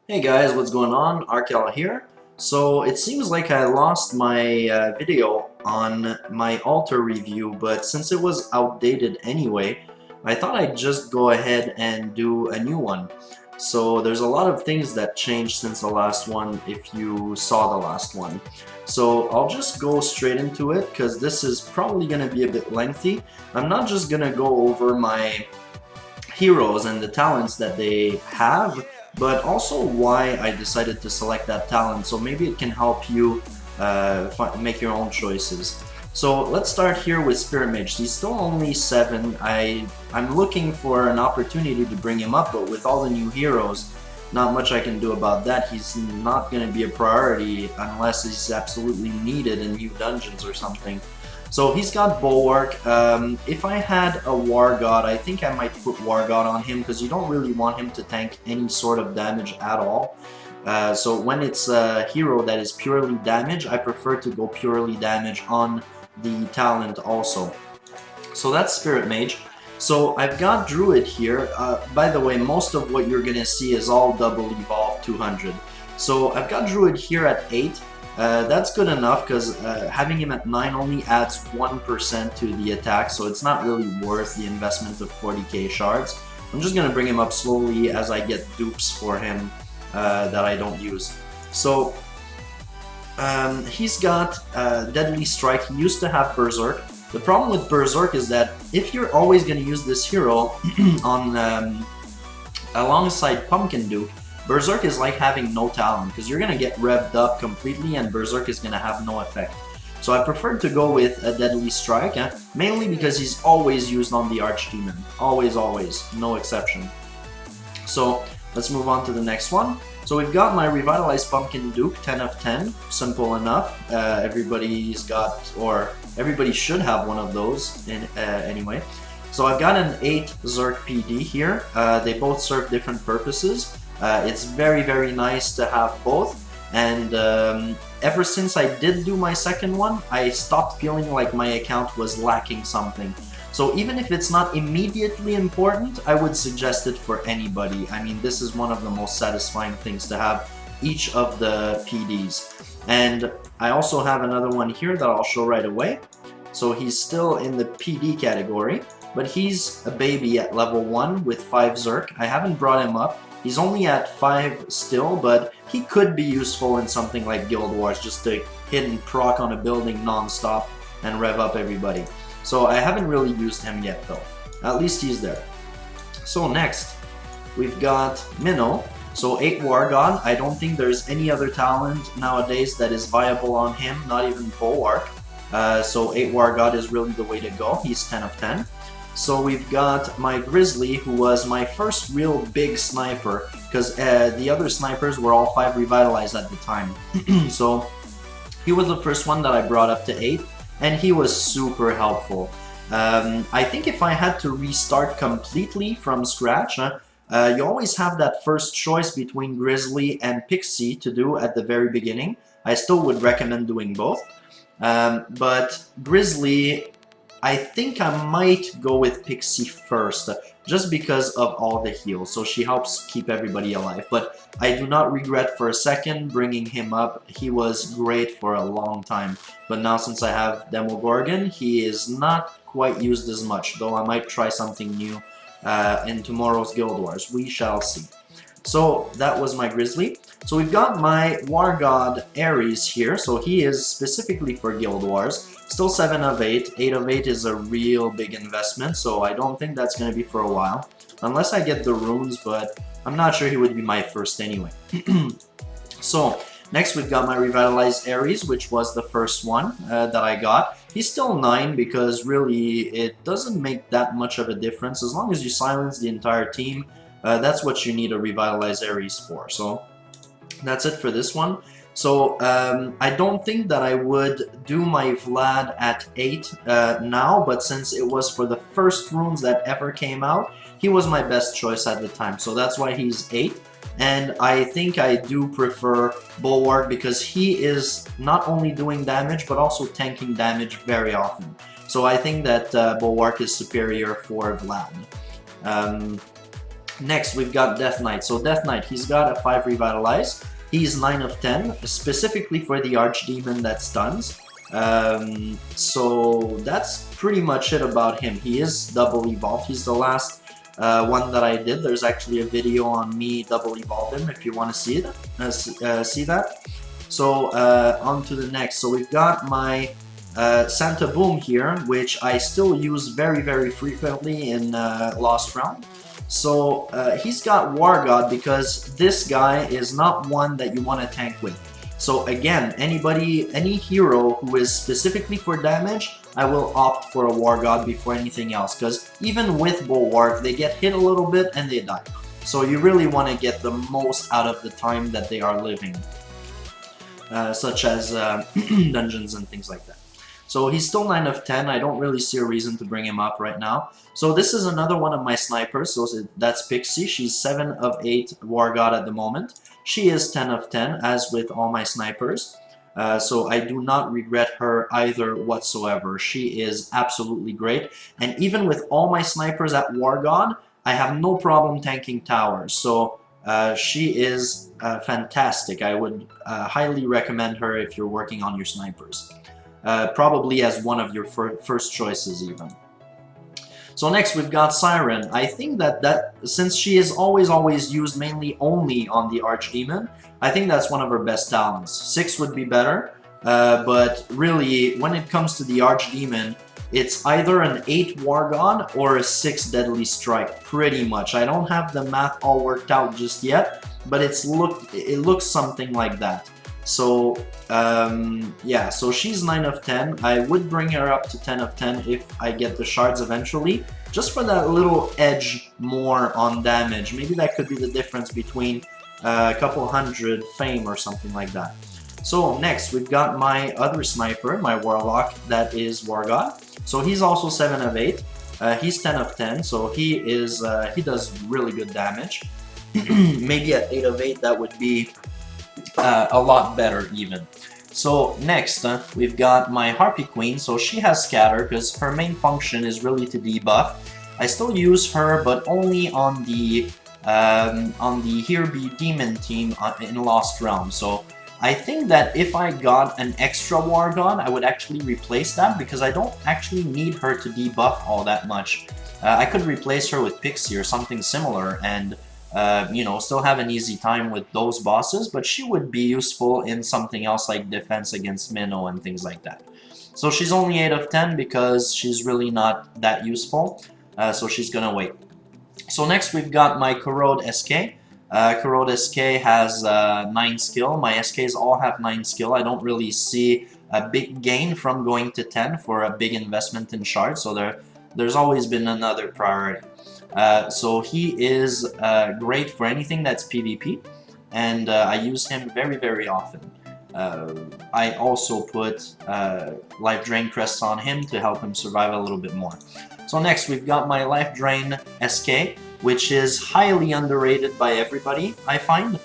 Hey guys, what's going on? Arkel here. So it seems like I lost my video on my altar review, but since it was outdated anyway, I thought I'd just go ahead and do a new one. So there's a lot of things that changed since the last one if you saw the last one. So I'll just go straight into it because this is probably going to be a bit lengthy. I'm not just going to go over my heroes and the talents that they have, but also why I decided to select that talent, so maybe it can help you make your own choices. So let's start here with Spirit Mage. He's still only 7. I'm looking for an opportunity to bring him up, but with all the new heroes, not much I can do about that. He's not going to be a priority unless he's absolutely needed in new dungeons or something. So he's got Bulwark. If I had a War God, I think I might put War God on him because you don't really want him to tank any sort of damage at all. So when it's a hero that is purely damage, I prefer to go purely damage on the talent also. So that's Spirit Mage. So I've got Druid here. By the way, most of what you're going to see is all double evolve 200. So I've got Druid here at 8. That's good enough because having him at 9 only adds 1% to the attack, so it's not really worth the investment of 40k shards. I'm just going to bring him up slowly as I get dupes for him that I don't use. So he's got Deadly Strike. He used to have Berserk. The problem with Berserk is that if you're always going to use this hero on alongside Pumpkin Duke, Berserk is like having no talent, because you're going to get revved up completely and Berserk is going to have no effect. So I preferred to go with a Deadly Strike, mainly because he's always used on the Archdemon. Always, always. No exception. So let's move on to the next one. So we've got my Revitalized Pumpkin Duke, 10 of 10. Simple enough. Everybody's got, or everybody should have one of those anyway. So I've got an 8 Zerk PD here. They both serve different purposes. It's very, very nice to have both, and ever since I did do my second one, I stopped feeling like my account was lacking something. So even if it's not immediately important, I would suggest it for anybody. I mean, this is one of the most satisfying things to have each of the PDs. And I also have another one here that I'll show right away. So he's still in the PD category, but he's a baby at level 1 with 5 Zerk. I haven't brought him up. He's only at 5 still, but he could be useful in something like Guild Wars, just to hit and proc on a building non-stop and rev up everybody. So I haven't really used him yet though. At least he's there. So next, we've got Minnow. So 8 War God. I don't think there's any other talent nowadays that is viable on him, not even Bulwark. So 8 War God is really the way to go. He's 10 of 10. So we've got my Grizzly, who was my first real big sniper, because the other snipers were all 5 revitalized at the time. So he was the first one that I brought up to 8, and he was super helpful. I think if I had to restart completely from scratch, you always have that first choice between Grizzly and Pixie to do at the very beginning. I still would recommend doing both. But Grizzly, I think I might go with Pixie first, just because of all the heals, so she helps keep everybody alive. But I do not regret for a second bringing him up. He was great for a long time, but now since I have Demogorgon, he is not quite used as much, though I might try something new in tomorrow's Guild Wars. We shall see. So that was my Grizzly. So we've got my War God Ares here, so he is specifically for Guild Wars. Still 7 of 8. 8 of 8 is a real big investment, so I don't think that's going to be for a while. Unless I get the runes, but I'm not sure he would be my first anyway. So next we've got my Revitalized Ares, which was the first one that I got. He's still 9 because really it doesn't make that much of a difference. As long as you silence the entire team, that's what you need a Revitalized Ares for. So that's it for this one. So I don't think that I would do my Vlad at 8 now, but since it was for the first runes that ever came out, he was my best choice at the time. So that's why he's 8. And I think I do prefer Bulwark because he is not only doing damage, but also tanking damage very often. So I think that Bulwark is superior for Vlad. Um, Next, we've got Death Knight. So Death Knight, he's got a 5 Revitalize. He's 9 of 10, specifically for the Archdemon that stuns. So that's pretty much it about him. He is double evolved. He's the last one that I did. There's actually a video on me double evolve him if you want to see it. See that. So on to the next. So we've got my Santa Boom here, which I still use very frequently in Lost Realm. So he's got War God because this guy is not one that you want to tank with. So again, any hero who is specifically for damage, I will opt for a War God before anything else, because even with Bulwark, they get hit a little bit and they die. So you really want to get the most out of the time that they are living, such as dungeons and things like that. So he's still 9 of 10. I don't really see a reason to bring him up right now. So this is another one of my snipers. So that's Pixie. She's 7 of 8 War God at the moment. She is 10 of 10, as with all my snipers. So I do not regret her either whatsoever. She is absolutely great. And even with all my snipers at War God, I have no problem tanking towers. So she is fantastic. I would highly recommend her if you're working on your snipers. Probably as one of your first choices even. So next we've got Siren. I think that since she is always used mainly only on the Archdemon, I think that's one of her best talents. 6 would be better, but really when it comes to the Archdemon, it's either an 8 War God or a 6 Deadly Strike, pretty much. I don't have the math all worked out just yet, but it looks something like that. So yeah, so she's 9 of 10. I would bring her up to 10 of 10 if I get the shards eventually, just for that little edge more on damage. Maybe that could be the difference between a couple hundred fame or something like that. So next we've got my other sniper, my Warlock, that is War God. So he's also 7 of 8. He's 10 of 10, so he does really good damage. Maybe at 8 of 8 that would be a lot better even. So next we've got my Harpy Queen. So she has Scatter because her main function is really to debuff. I still use her, but only on the Here Be Demon team in Lost Realm. So I think that if I got an extra War God, I would actually replace that because I don't actually need her to debuff all that much. I could replace her with Pixie or something similar and you know, still have an easy time with those bosses, but she would be useful in something else like defense against Minnow and things like that. So she's only 8 of 10 because she's really not that useful, so she's gonna wait. So next we've got my Corrode SK. Corrode SK has 9 skill. My SKs all have 9 skill. I don't really see a big gain from going to 10 for a big investment in shards, so there's always been another priority. So he is great for anything that's PvP, and I use him very often. I also put Life Drain crests on him to help him survive a little bit more. So next we've got my Life Drain SK, which is highly underrated by everybody, I find.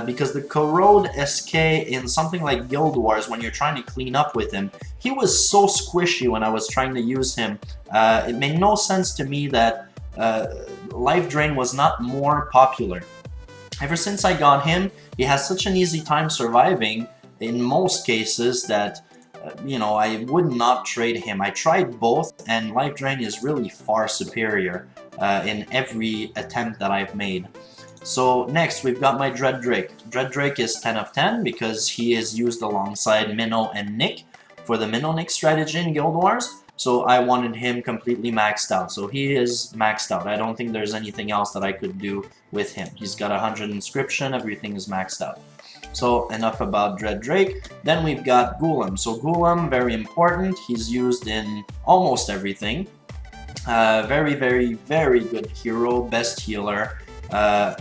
Because the Corrode SK in something like Guild Wars, when you're trying to clean up with him, he was so squishy when I was trying to use him. It made no sense to me that Life Drain was not more popular. Ever since I got him, he has such an easy time surviving in most cases that you know, I would not trade him. I tried both, and Life Drain is really far superior in every attempt that I've made. So next we've got my Dread Drake. Dread Drake is 10 of 10 because he is used alongside Minnow and Nick for the Minnow Nick strategy in Guild Wars. So I wanted him completely maxed out. So he is maxed out. I don't think there's anything else that I could do with him. He's got 100 inscription, everything is maxed out. So enough about Dread Drake. Then we've got Golem. So Golem, very important. He's used in almost everything. Very good hero, best healer.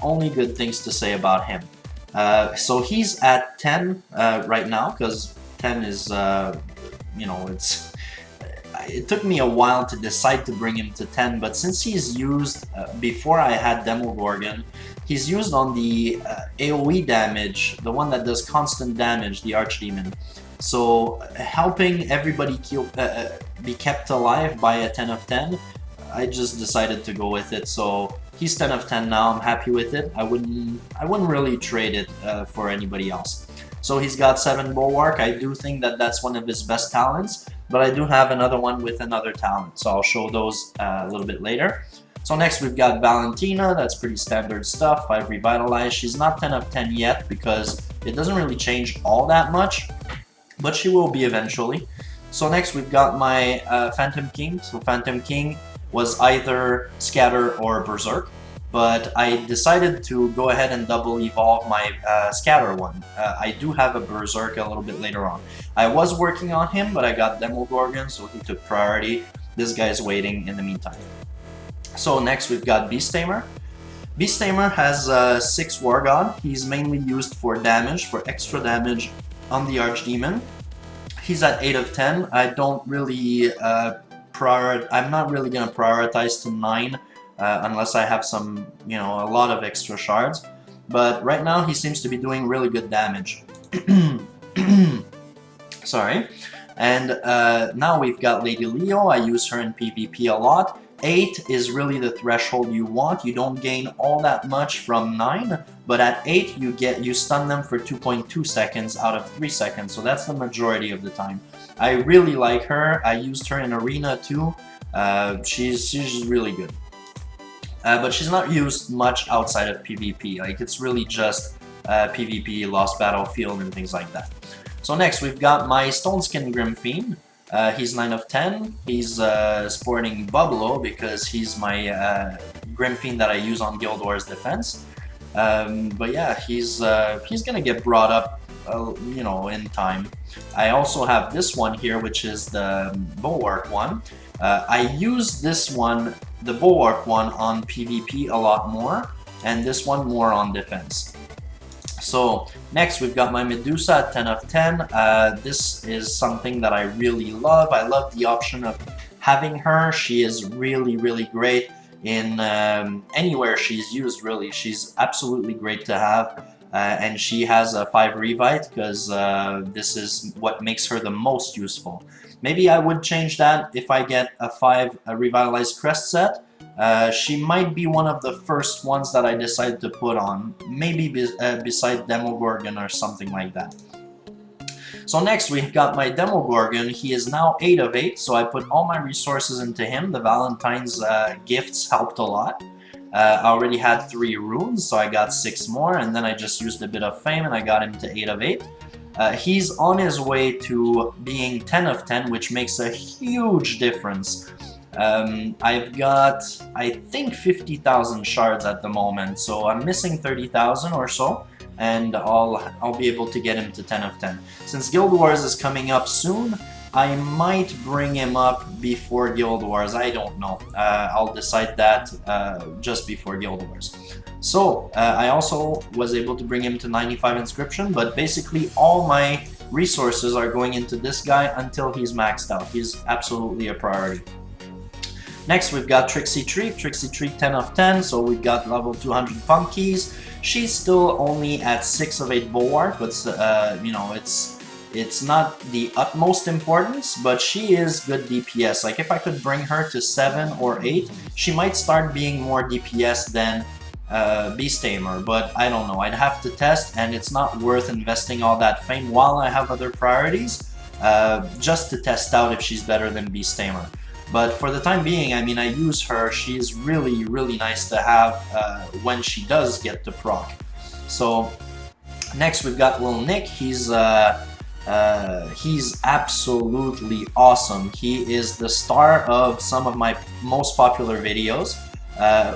Only good things to say about him. So he's at 10 right now, because 10 is, you know, it took me a while to decide to bring him to 10, but since he's used before I had Demogorgon, he's used on the AoE damage, the one that does constant damage, the Archdemon. So helping everybody be kept alive by a 10 of 10, I just decided to go with it. So he's 10 of 10 now. I'm happy with it. I wouldn't really trade it for anybody else. So he's got 7 bulwark. I do think that that's one of his best talents, but I do have another one with another talent. So I'll show those a little bit later. So next we've got Valentina. That's pretty standard stuff. 5 revitalized. She's not 10 of 10 yet because it doesn't really change all that much, but she will be eventually. So next we've got my Phantom King. So Phantom King was either Scatter or Berserk, but I decided to go ahead and double evolve my Scatter one. I do have a Berserk a little bit later on. I was working on him, but I got Demogorgon, so he took priority. This guy's waiting in the meantime. So next we've got Beast Tamer. Beast Tamer has 6 War God. He's mainly used for damage, for extra damage on the Archdemon. He's at 8 of 10. I don't really I'm not really gonna prioritize to 9 unless I have some, you know, a lot of extra shards. But right now he seems to be doing really good damage. Sorry. And now we've got Lady Leo. I use her in PvP a lot. 8 is really the threshold you want. You don't gain all that much from 9, but at 8 you stun them for 2.2 seconds out of 3 seconds, so that's the majority of the time. I really like her. I used her in Arena too. She's really good. But she's not used much outside of PvP. Like, it's really just PvP, Lost Battlefield, and things like that. So next we've got my Stoneskin Grim Fiend. He's 9 of 10. He's sporting Bublo because he's my Grim Fiend that I use on Guild Wars Defense. But yeah, he's gonna get brought up, you know, in time. I also have this one here, which is the Bulwark one. I use this one, the Bulwark one, on PvP a lot more, and this one more on defense. So next we've got my Medusa at 10 of 10. This is something that I really love. I love the option of having her. She is really, really great in anywhere she's used, really. She's absolutely great to have. And she has a 5 Revite because this is what makes her the most useful. Maybe I would change that if I get a 5 Revitalized Crest set. She might be one of the first ones that I decide to put on, maybe beside Demogorgon or something like that. So next we've got my Demogorgon. He is now 8 of 8, so I put all my resources into him. The Valentine's gifts helped a lot. I already had 3 runes, so I got 6 more, and then I just used a bit of fame and I got him to 8 of 8. He's on his way to being 10 of 10, which makes a huge difference. I've got, I think, 50,000 shards at the moment, so I'm missing 30,000 or so, and I'll be able to get him to 10 of 10. Since Guild Wars is coming up soon, I might bring him up before Guild Wars. I don't know. I'll decide that just before Guild Wars. So I also was able to bring him to 95 inscription, but basically all my resources are going into this guy until he's maxed out. He's absolutely a priority. Next we've got Trixie Treat. Trixie Treat 10 of 10, so we've got level 200 pump keys. She's still only at 6 of 8 bulwark, but you know, it's not the utmost importance, but she is good DPS. Like, if I could bring her to 7 or 8, she might start being more DPS than Beast Tamer, but I don't know. I'd have to test, and it's not worth investing all that fame while I have other priorities, just to test out if she's better than Beast Tamer. But for the time being, I mean, I use her. She's really, really nice to have when she does get to proc. So next we've got Lil Nick. He's absolutely awesome. He is the star of some of my most popular videos.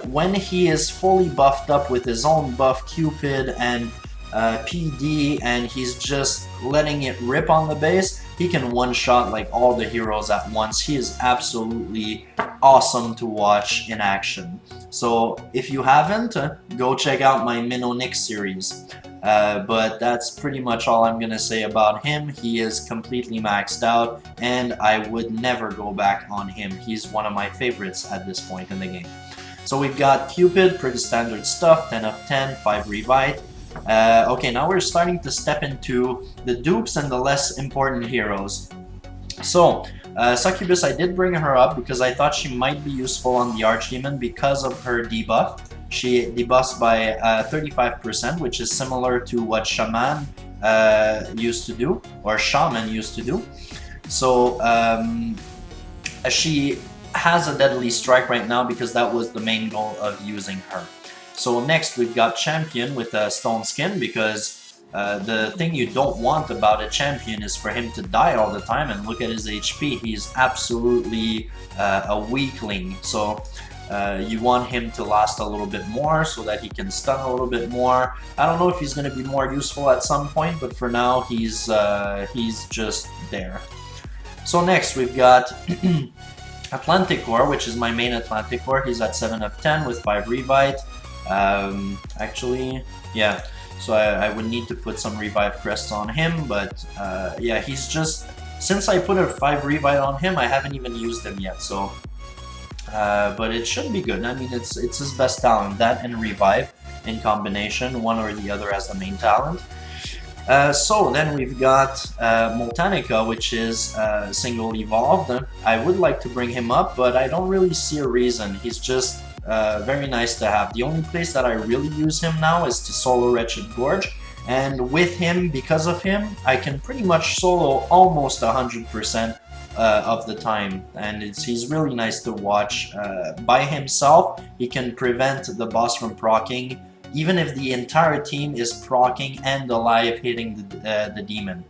When he is fully buffed up with his own buff Cupid and PD, and he's just letting it rip on the base, he can one-shot like all the heroes at once. He is absolutely awesome to watch in action. So if you haven't, go check out my Minnow Nick series. But that's pretty much all I'm gonna say about him. He is completely maxed out, and I would never go back on him. He's one of my favorites at this point in the game. So we've got Cupid, pretty standard stuff, 10 of 10, 5 Revite. Okay, now we're starting to step into the dupes and the less important heroes. So, Succubus, I did bring her up because I thought she might be useful on the Archdemon because of her debuff. She debuffs by 35%, which is similar to what Shaman used to do, or Shaman used to do. So, she has a deadly strike right now because that was the main goal of using her. So next we've got Champion with a Stone Skin, because the thing you don't want about a champion is for him to die all the time, and look at his HP, he's absolutely a weakling. So you want him to last a little bit more so that he can stun a little bit more. I don't know if he's going to be more useful at some point, but for now he's just there. So next we've got Atlantic Core, which is my main Atlantic Core. He's at 7 of 10 with 5 Revive. Actually, yeah, so I would need to put some Revive crests on him, but yeah, he's just, since I put a 5 Revive on him, I haven't even used him yet, so but it should be good. I mean, it's his best talent, that and Revive in combination, one or the other as the main talent. So then we've got Moltanica, which is single evolved. I would like to bring him up, but I don't really see a reason. He's just very nice to have. The only place that I really use him now is to solo Wretched Gorge, and with him, because of him, I can pretty much solo almost 100% of the time, and he's really nice to watch. By himself, he can prevent the boss from proccing, even if the entire team is proccing and alive hitting the demon.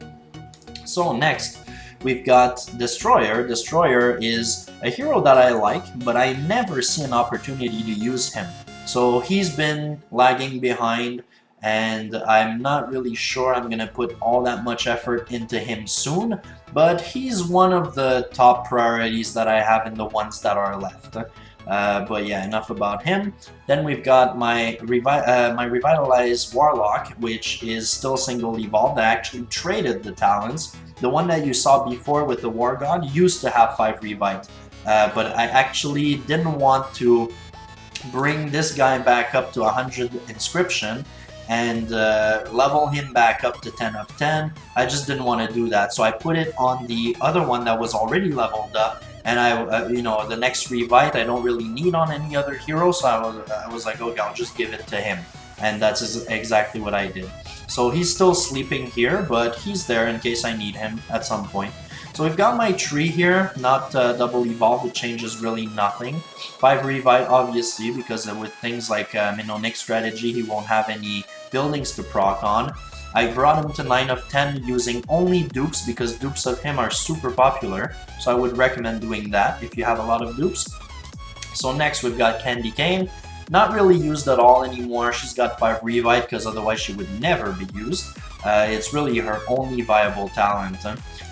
So next, we've got Destroyer. Destroyer is a hero that I like, but I never see an opportunity to use him. So he's been lagging behind, and I'm not really sure I'm gonna put all that much effort into him soon, but he's one of the top priorities that I have in the ones that are left. But yeah, enough about him. Then we've got my Revitalized Warlock, which is still single evolved. I actually traded the talents. The one that you saw before with the War God used to have 5 Revive, but I actually didn't want to bring this guy back up to 100 inscription and level him back up to 10 of 10. I just didn't want to do that, so I put it on the other one that was already leveled up. And I, you know, the next Revive I don't really need on any other hero, so I was like, okay, I'll just give it to him. And that's exactly what I did. So he's still sleeping here, but he's there in case I need him at some point. So we've got my tree here, not double evolved, it changes really nothing. 5 Revive, obviously, because with things like Minonic strategy, he won't have any buildings to proc on. I brought him to 9 of 10 using only dupes, because dupes of him are super popular, so I would recommend doing that if you have a lot of dupes. So next we've got Candy Cane, not really used at all anymore. She's got 5 Revive because otherwise she would never be used. It's really her only viable talent.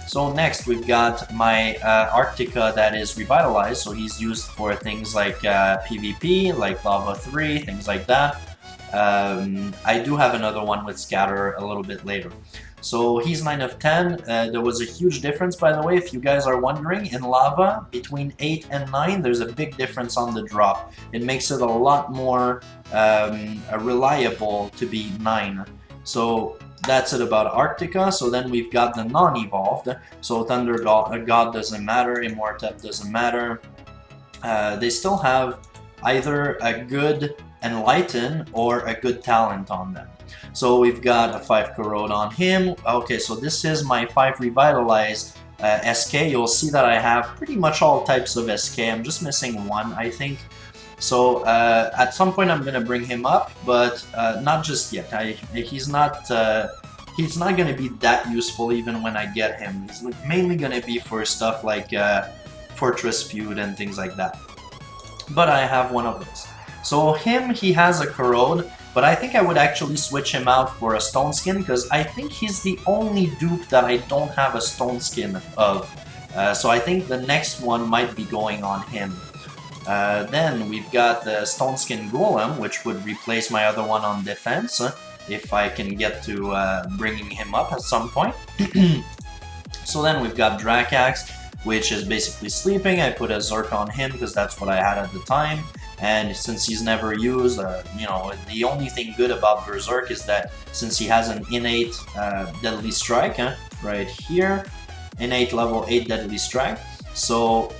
So next we've got my Arctica that is revitalized, so he's used for things like PvP, like Lava 3, things like that. I do have another one with Scatter a little bit later. So he's 9 of 10. There was a huge difference, by the way, if you guys are wondering. In Lava, between 8 and 9, there's a big difference on the drop. It makes it a lot more reliable to be 9. So that's it about Arctica. So then we've got the non-evolved. So Thunder God doesn't matter, Immortep doesn't matter. They still have either a good Enlighten or a good talent on them. So we've got a 5 Corrode on him. Okay, so this is my 5 Revitalize SK. You'll see that I have pretty much all types of SK. I'm just missing one, I think. So at some point I'm gonna bring him up, but not just yet. He's not gonna be that useful even when I get him. He's mainly gonna be for stuff like Fortress Feud and things like that. But I have one of those. So him, he has a Corrode, but I think I would actually switch him out for a Stone Skin, because I think he's the only dupe that I don't have a Stone Skin of. So I think the next one might be going on him. Then we've got the Stone Skin Golem, which would replace my other one on defense, if I can get to bringing him up at some point. So then we've got Drakax, which is basically sleeping. I put a Zerk on him because that's what I had at the time. and since he's never used, you know, the only thing good about Berserk is that since he has an innate Deadly Strike, right here, innate level 8 Deadly Strike, so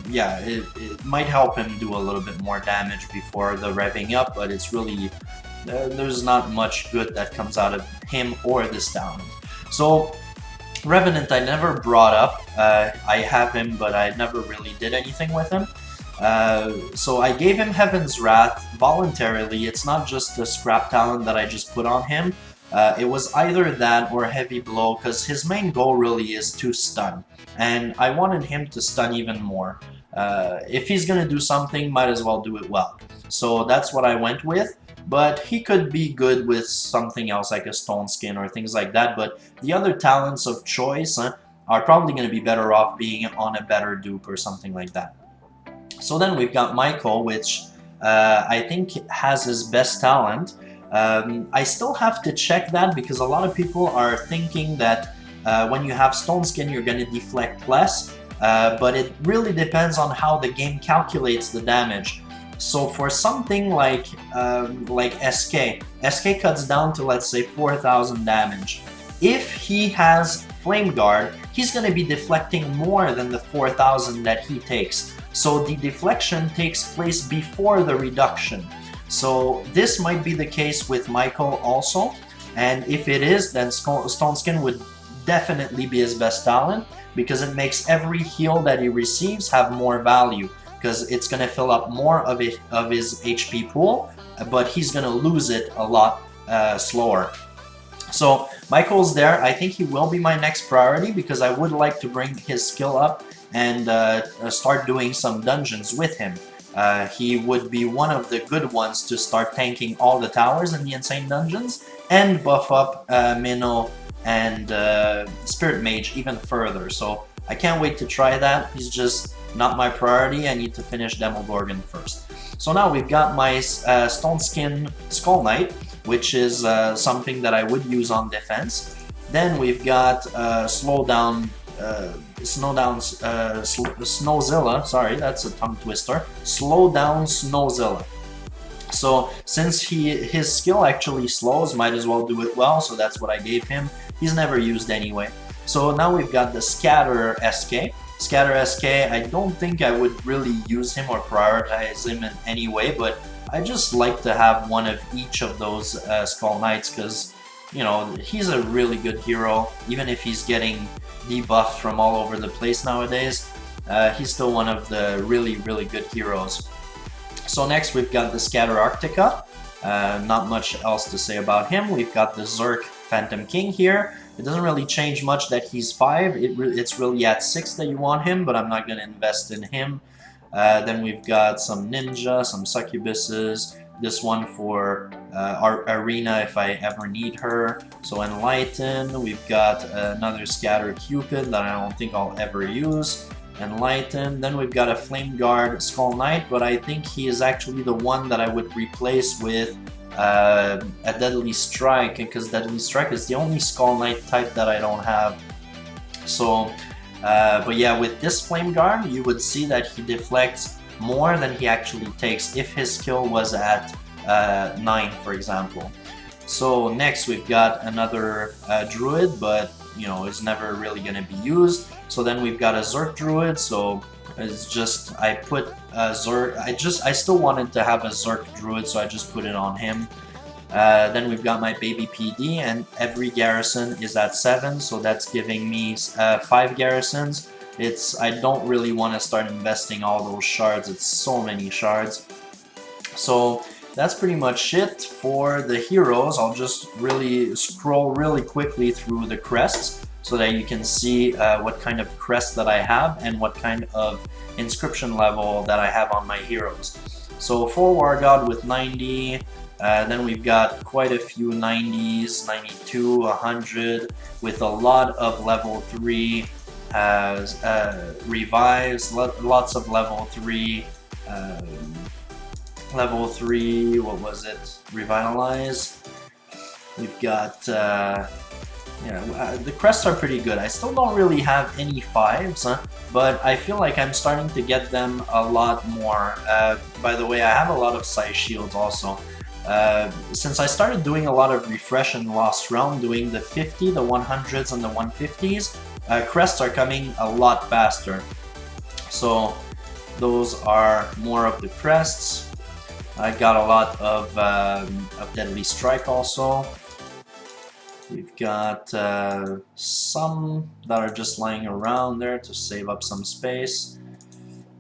yeah, it might help him do a little bit more damage before the revving up, but it's really, there's not much good that comes out of him or this talent. So Revenant I never brought up. I have him, but I never really did anything with him. So I gave him Heaven's Wrath voluntarily. It's not just the scrap talent that I just put on him. It was either that or Heavy Blow, because his main goal really is to stun. And I wanted him to stun even more. If he's gonna do something, might as well do it well. So that's what I went with. But he could be good with something else like a Stone Skin or things like that. But the other talents of choice are probably going to be better off being on a better dupe or something like that. So then we've got Michael, which I think has his best talent. I still have to check that because a lot of people are thinking that when you have Stone Skin you're going to deflect less. But it really depends on how the game calculates the damage. So for something like SK cuts down to, let's say, 4,000 damage. If he has Flame Guard, he's going to be deflecting more than the 4,000 that he takes. So the deflection takes place before the reduction. So this might be the case with Michael also. And if it is, then Stone Skin would definitely be his best talent because it makes every heal that he receives have more value. Because it's going to fill up more of his HP pool, but he's going to lose it a lot slower. So Michael's there. I think he will be my next priority because I would like to bring his skill up and start doing some dungeons with him. He would be one of the good ones to start tanking all the towers in the Insane Dungeons and buff up Minnow and Spirit Mage even further. So I can't wait to try that. He's just not my priority. I need to finish Demogorgon first. So now we've got my Stone Skin Skull Knight, which is something that I would use on defense. Then we've got Snowzilla, sorry, that's a tongue twister. Slow down Snowzilla. So since his skill actually slows, might as well do it well, so that's what I gave him. He's never used anyway. So now we've got the Scatter SK. Scatter SK, I don't think I would really use him or prioritize him in any way, but I just like to have one of each of those Skull Knights because, you know, he's a really good hero. Even if he's getting debuffed from all over the place nowadays, he's still one of the really, really good heroes. So next we've got the Scatter Arctica. Not much else to say about him. We've got the Zerk Phantom King here. It doesn't really change much that he's 5. It's really at 6 that you want him, but I'm not going to invest in him. Then we've got some Ninja, some Succubuses. This one for our Arena if I ever need her. So Enlighten. We've got another Scatter Cupid that I don't think I'll ever use. Enlighten. Then we've got a Flame Guard Skull Knight, but I think he is actually the one that I would replace with a Deadly Strike, because Deadly Strike is the only Skull Knight type that I don't have. So, but yeah, with this Flame Guard, you would see that he deflects more than he actually takes if his skill was at 9, for example. So next we've got another Druid, but you know, it's never really going to be used. So then we've got a Zerk Druid, so it's just, I put Zerk, I still wanted to have a Zerk Druid, so I just put it on him. Then we've got my Baby PD, and every garrison is at 7, so that's giving me 5 garrisons. I don't really want to start investing all those shards, it's so many shards. So that's pretty much it for the heroes. I'll just really scroll really quickly through the crests so that you can see what kind of crest that I have and what kind of inscription level that I have on my heroes. So 4 War God with 90, then we've got quite a few 90s, 92, 100, with a lot of level 3 revives, lots of level 3, what was it, revitalize. We've got Yeah, the crests are pretty good. I still don't really have any 5s, but I feel like I'm starting to get them a lot more. By the way, I have a lot of size shields also. Since I started doing a lot of refresh and lost realm, doing the 50, the 100s, and the 150s, crests are coming a lot faster. So those are more of the crests. I got a lot of Deadly Strike also. We've got some that are just lying around there to save up some space.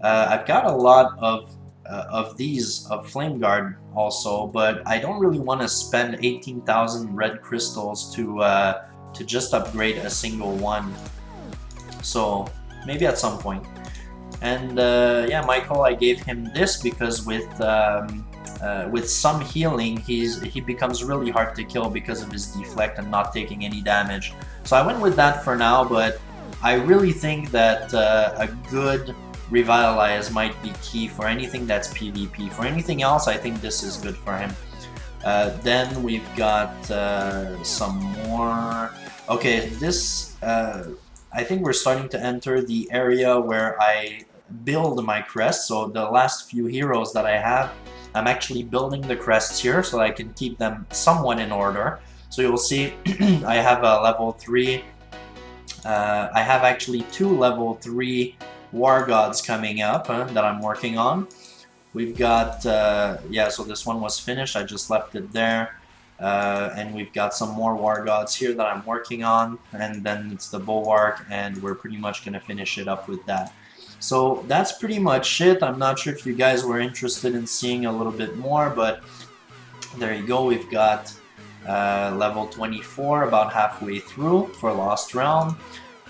I've got a lot of these of Flame Guard also, but I don't really want to spend 18,000 red crystals to just upgrade a single one. So maybe at some point. And yeah, Michael, I gave him this because with some healing, he becomes really hard to kill because of his deflect and not taking any damage. So I went with that for now, but I really think that a good Revitalize might be key for anything that's PvP. For anything else, I think this is good for him. Then we've got some more. Okay, this I think we're starting to enter the area where I build my crest. So the last few heroes that I have, I'm actually building the crests here so I can keep them somewhat in order. So you'll see I have a level 3. I have actually 2 level 3 War Gods coming up that I'm working on. We've got, yeah, so this one was finished. I just left it there. And we've got some more War Gods here that I'm working on. And then it's the Bulwark, and we're pretty much going to finish it up with that. So that's pretty much it. I'm not sure if you guys were interested in seeing a little bit more, but there you go. We've got level 24, about halfway through for Lost Realm.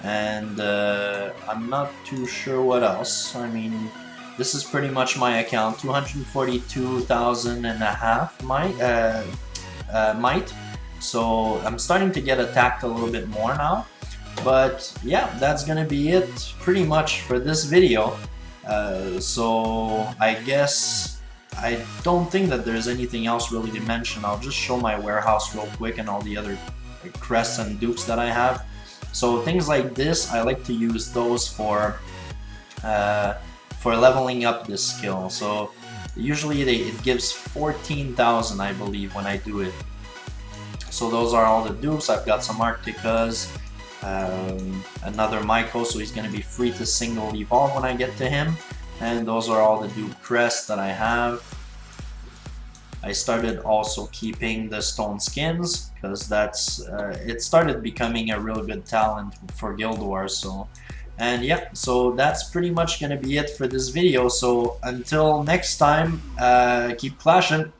And I'm not too sure what else. I mean, this is pretty much my account, 242,000 and a half might. So I'm starting to get attacked a little bit more now. But yeah, that's gonna be it pretty much for this video. So I guess I don't think that there's anything else really to mention. I'll just show my warehouse real quick and all the other crests and dupes that I have. So things like this, I like to use those for leveling up this skill. So usually it gives 14,000, I believe, when I do it. So those are all the dupes. I've got some Arcticas, another Myco, so he's going to be free to single evolve when I get to him. And those are all the dupe crests that I have. I started also keeping the stone skins because that's it started becoming a real good talent for Guild Wars. So, and yeah, so that's pretty much gonna be it for this video. So until next time, keep clashing.